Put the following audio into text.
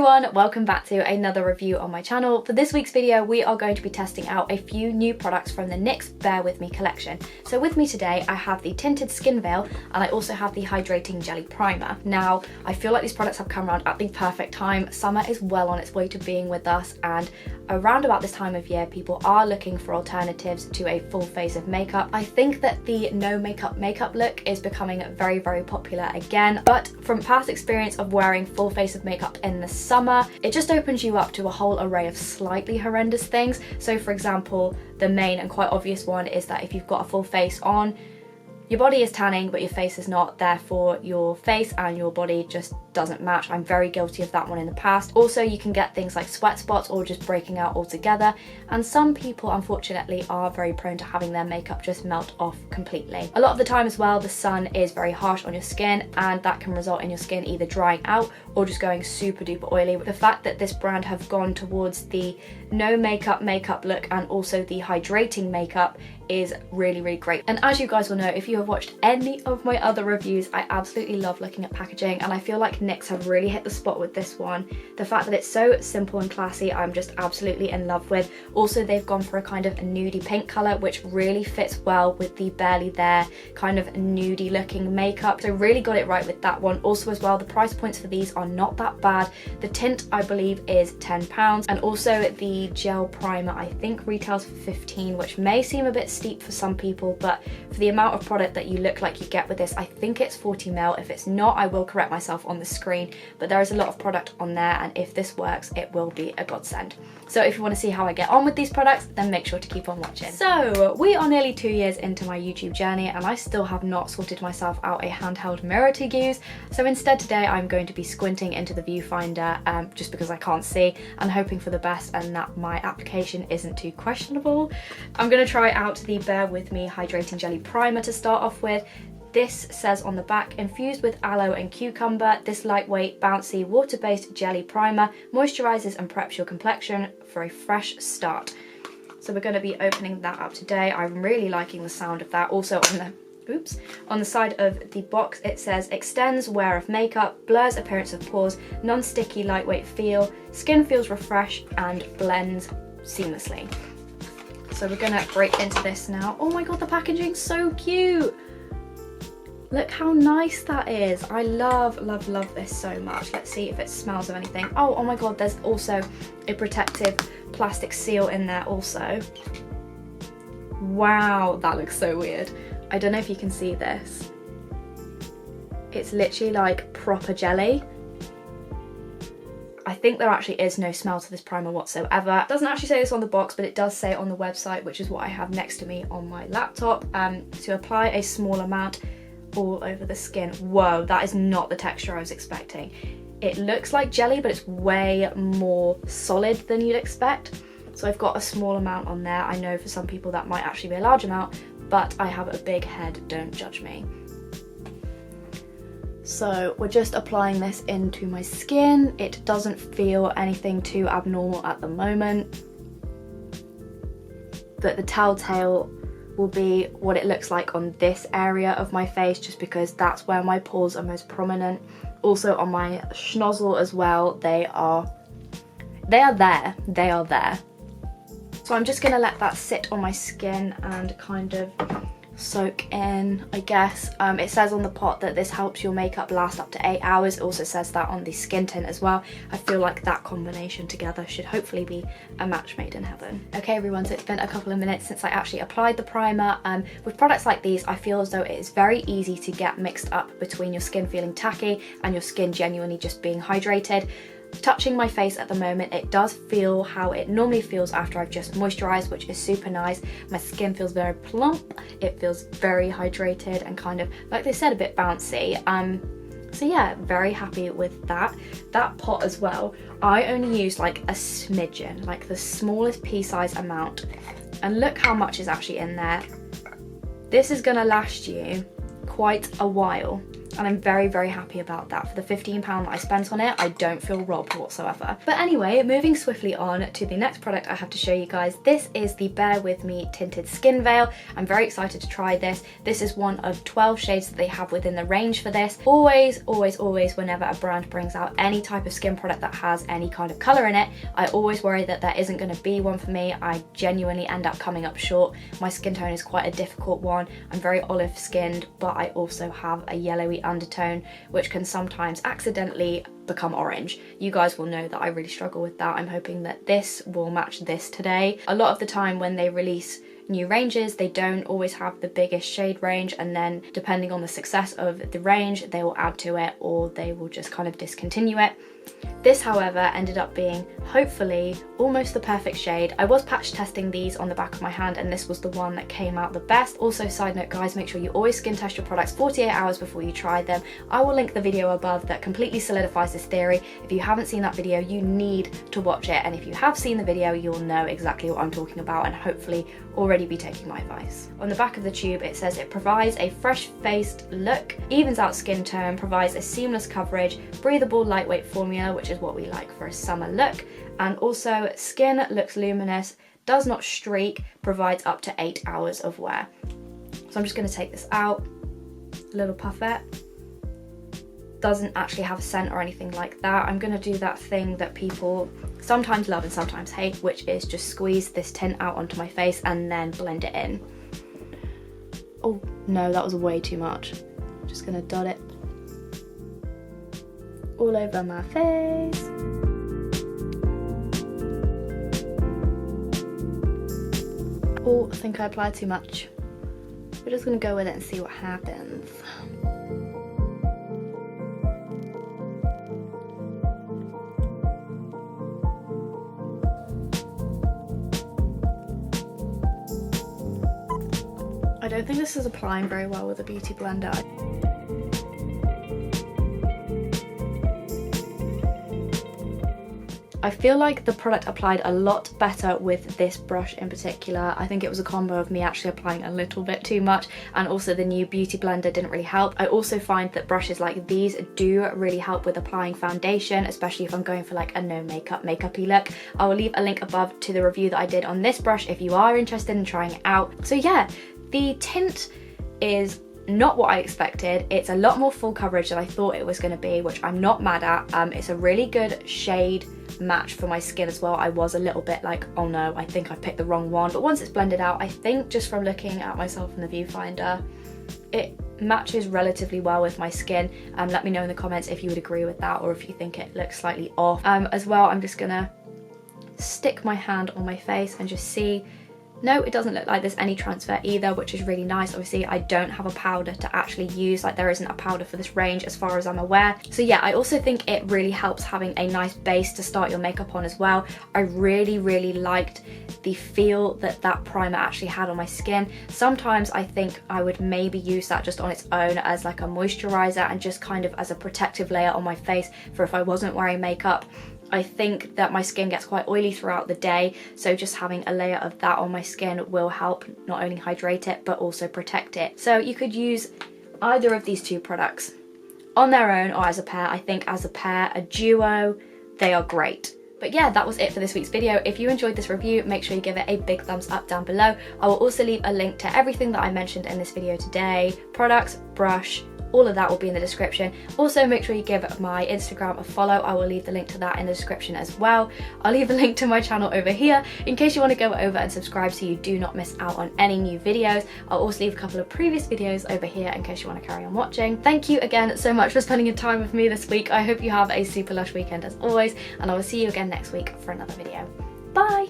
everyone, welcome back to another review on my channel. For this week's video, we are going to be testing out a few new products from the NYX Bear With Me collection. So with me today, I have the Tinted Skin Veil and I also have the Hydrating Jelly Primer. Now, I feel like these products have come around at the perfect time. Summer is well on its way to being with us, and around about this time of year, people are looking for alternatives to a full face of makeup. I think that the no makeup look is becoming very, very popular again, but from past experience of wearing full face of makeup in the summer, it just opens you up to a whole array of slightly horrendous things. So for example, the main and quite obvious one is that if you've got a full face on, your body is tanning but your face is not, therefore your face and your body just doesn't match. I'm very guilty of that one in the past. Also, you can get things like sweat spots or just breaking out altogether, and some people unfortunately are very prone to having their makeup just melt off completely. A lot of the time as well, the sun is very harsh on your skin and that can result in your skin either drying out or just going super duper oily. The fact that this brand have gone towards the no makeup look and also the hydrating makeup is really, really great. And as you guys will know, if you have watched any of my other reviews, I absolutely love looking at packaging, and I feel like NYX have really hit the spot with this one. The fact that it's so simple and classy, I'm just absolutely in love with. Also, they've gone for a kind of a nudie pink colour, which really fits well with the barely there kind of nudie looking makeup. So really got it right with that one. Also as well, the price points for these are not that bad. The tint, I believe, is £10, and also the gel primer I think retails for 15, which may seem a bit steep for some people, but for the amount of product that you look like you get with this, I think it's 40ml. If it's not, I will correct myself on the screen, but there is a lot of product on there, and if this works, it will be a godsend. So if you want to see how I get on with these products, then make sure to keep on watching. So we are nearly 2 years into my YouTube journey and I still have not sorted myself out a handheld mirror to use. So instead today I'm going to be squinting into the viewfinder just because I can't see, and hoping for the best and that my application isn't too questionable. I'm going to try out the Bear With Me Hydrating Jelly Primer to start off with. This says on the back, infused with aloe and cucumber, this lightweight, bouncy, water-based jelly primer moisturizes and preps your complexion for a fresh start. So we're going to be opening that up today. I'm really liking the sound of that. Also on the side of the box it says, extends wear of makeup, blurs appearance of pores, non-sticky, lightweight feel, skin feels refreshed and blends seamlessly. So we're gonna break into this now. Oh my god, the packaging's so cute! Look how nice that is. I love, love, love this so much. Let's see if it smells of anything. Oh my god, there's also a protective plastic seal in there also. Wow, that looks so weird. I don't know if you can see this. It's literally like proper jelly. I think there actually is no smell to this primer whatsoever. It doesn't actually say this on the box, but it does say on the website, which is what I have next to me on my laptop, to apply a small amount all over the skin. Whoa, that is not the texture I was expecting. It looks like jelly, but it's way more solid than you'd expect. So I've got a small amount on there. I know for some people that might actually be a large amount, but I have a big head, don't judge me. So we're just applying this into my skin. It doesn't feel anything too abnormal at the moment, but the telltale will be what it looks like on this area of my face, just because that's where my pores are most prominent. Also on my schnozzle as well, they are there. So I'm just gonna let that sit on my skin and kind of soak in, I guess. It says on the pot that this helps your makeup last up to 8 hours. It also says that on the skin tint as well. I feel like that combination together should hopefully be a match made in heaven. Okay everyone, so it's been a couple of minutes since I actually applied the primer. With products like these, I feel as though it is very easy to get mixed up between your skin feeling tacky and your skin genuinely just being hydrated. Touching my face at the moment, it does feel how it normally feels after I've just moisturized, which is super nice. My skin feels very plump, it feels very hydrated and kind of, like they said, a bit bouncy. So yeah, very happy with that. That pot as well, I only used like a smidgen, like the smallest pea size amount, and look how much is actually in there. This is gonna last you quite a while. and I'm very, very happy about that. For the £15 that I spent on it, I don't feel robbed whatsoever. But anyway, moving swiftly on to the next product I have to show you guys. This is the Bear With Me Tinted Skin Veil. I'm very excited to try this. This is one of 12 shades that they have within the range for this. Always, always, always, whenever a brand brings out any type of skin product that has any kind of colour in it, I always worry that there isn't going to be one for me. I genuinely end up coming up short. My skin tone is quite a difficult one. I'm very olive skinned, but I also have a yellowy undertone, which can sometimes accidentally become orange. You guys will know that I really struggle with that. I'm hoping that this will match this today. A lot of the time when they release new ranges, they don't always have the biggest shade range, and then depending on the success of the range, they will add to it or they will just kind of discontinue it. This, however, ended up being hopefully almost the perfect shade. I was patch testing these on the back of my hand and this was the one that came out the best. Also, side note guys, make sure you always skin test your products 48 hours before you try them. I will link the video above that completely solidifies this theory. If you haven't seen that video, you need to watch it, and if you have seen the video, you'll know exactly what I'm talking about and hopefully already be taking my advice. On the back of the tube it says it provides a fresh-faced look, evens out skin tone, provides a seamless coverage, breathable lightweight formula, which is what we like for a summer look, and also skin looks luminous, does not streak, provides up to 8 hours of wear. So I'm just going to take this out, a little puffette. Doesn't actually have a scent or anything like that. I'm going to do that thing that people sometimes love and sometimes hate, which is just squeeze this tint out onto my face and then blend it in. Oh no, that was way too much. Just going to dot it all over my face. Oh, I think I applied too much. We're just going to go with it and see what happens. I don't think this is applying very well with a beauty blender. I feel like the product applied a lot better with this brush in particular. I think it was a combo of me actually applying a little bit too much, and also the new beauty blender didn't really help. I also find that brushes like these do really help with applying foundation, especially if I'm going for like a no makeup makeup-y look. I will leave a link above to the review that I did on this brush if you are interested in trying it out. So yeah, the tint is not what I expected. It's a lot more full coverage than I thought it was going to be, which I'm not mad at. It's a really good shade match for my skin as well. I was a little bit like, oh no, I think I picked the wrong one, but once it's blended out, I think just from looking at myself in the viewfinder, it matches relatively well with my skin. Let me know in the comments if you would agree with that or if you think it looks slightly off. As well, I'm just gonna stick my hand on my face and just see. No, it doesn't look like there's any transfer either, which is really nice. Obviously, I don't have a powder to actually use, like there isn't a powder for this range as far as I'm aware. So yeah, I also think it really helps having a nice base to start your makeup on as well. I really, really liked the feel that that primer actually had on my skin. Sometimes I think I would maybe use that just on its own as like a moisturizer and just kind of as a protective layer on my face for if I wasn't wearing makeup. I think that my skin gets quite oily throughout the day, so just having a layer of that on my skin will help not only hydrate it but also protect it. So you could use either of these two products on their own or as a pair. I think as a pair, a duo, they are great. But yeah, that was it for this week's video. If you enjoyed this review, make sure you give it a big thumbs up down below. I will also leave a link to everything that I mentioned in this video today, products, brush, all of that will be in the description. Also, make sure you give my Instagram a follow. I will leave the link to that in the description as well. I'll leave a link to my channel over here in case you want to go over and subscribe so you do not miss out on any new videos. I'll also leave a couple of previous videos over here in case you want to carry on watching. Thank you again so much for spending your time with me this week. I hope you have a super lush weekend as always, and I will see you again next week for another video. Bye!